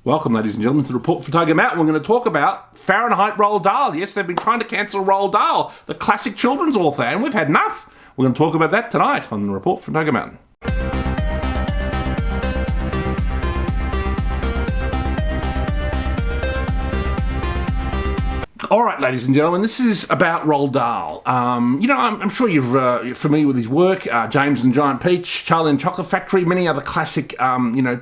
Welcome, ladies and gentlemen, to the Report from Tiger Mountain. We're going to talk about Fahrenheit Roald Dahl. Yes, they've been trying to cancel Roald Dahl, the classic children's author, and we've had enough. We're going to talk about that tonight on the Report from Tiger Mountain. All right, ladies and gentlemen, this is about Roald Dahl. I'm sure you're familiar with his work, James and the Giant Peach, Charlie and the Chocolate Factory, many other classic,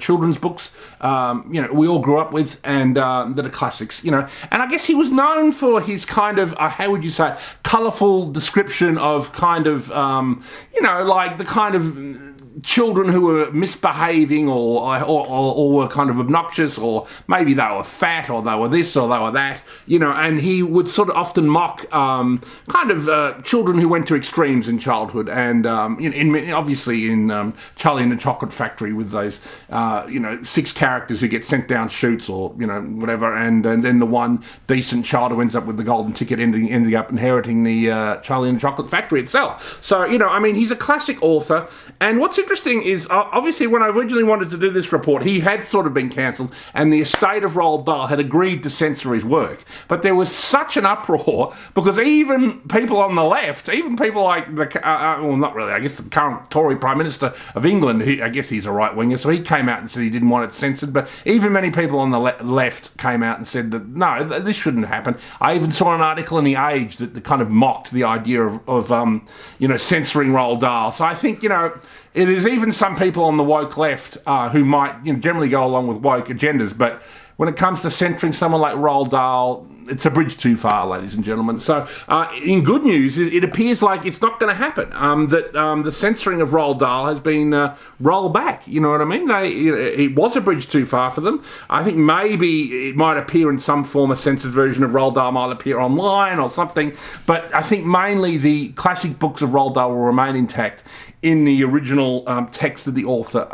children's books, we all grew up with and that are classics, And I guess he was known for his kind of, how would you say it, colourful description of kind of, like the kind of children who were misbehaving or were kind of obnoxious, or maybe they were fat, or they were this or they were that, and he would sort of often mock children who went to extremes in childhood, and obviously in Charlie and the Chocolate Factory with those 6 characters who get sent down chutes or whatever, and then the one decent child who ends up with the golden ticket ending up inheriting the Charlie and the Chocolate Factory itself. So he's a classic author, and what's interesting is obviously when I originally wanted to do this report, he had sort of been cancelled, and the estate of Roald Dahl had agreed to censor his work, but there was such an uproar because even people on the left, even people like not really, I guess the current Tory Prime Minister of England, I guess he's a right-winger, so he came out and said he didn't want it censored, but even many people on the left came out and said that, no, this shouldn't happen. I even saw an article in The Age that kind of mocked the idea of censoring Roald Dahl. So I think, it is even some people on the woke left who might generally go along with woke agendas, but when it comes to censoring someone like Roald Dahl, it's a bridge too far, ladies and gentlemen. So, in good news, it appears like it's not going to happen. That the censoring of Roald Dahl has been rolled back. You know what I mean? It was a bridge too far for them. I think maybe it might appear in some form, a censored version of Roald Dahl might appear online or something. But I think mainly the classic books of Roald Dahl will remain intact in the original text that the author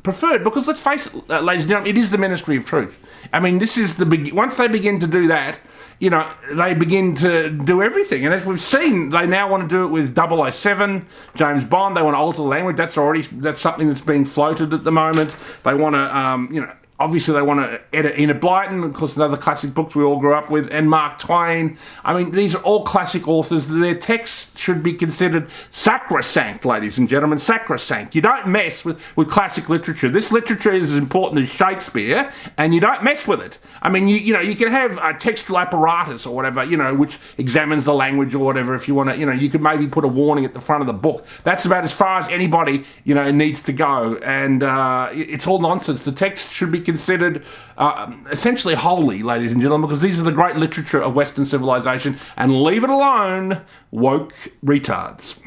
preferred. Because let's face it, ladies and gentlemen, it is the Ministry of Truth. I mean, this is once they begin to do that, they begin to do everything. And as we've seen, they now want to do it with 007, James Bond. They want to alter the language. That's something that's being floated at the moment. They want to, obviously they want to edit Enid Blyton, of course, another classic books we all grew up with, and Mark Twain. I mean, these are all classic authors. Their texts should be considered sacrosanct, ladies and gentlemen, sacrosanct. You don't mess with classic literature. This literature is as important as Shakespeare, and you don't mess with it. I mean, you can have a textual apparatus or whatever, which examines the language or whatever. If you want to, you could maybe put a warning at the front of the book. That's about as far as anybody, needs to go. And it's all nonsense. The text should be considered essentially holy, ladies and gentlemen, because these are the great literature of Western civilization, and leave it alone, woke retards.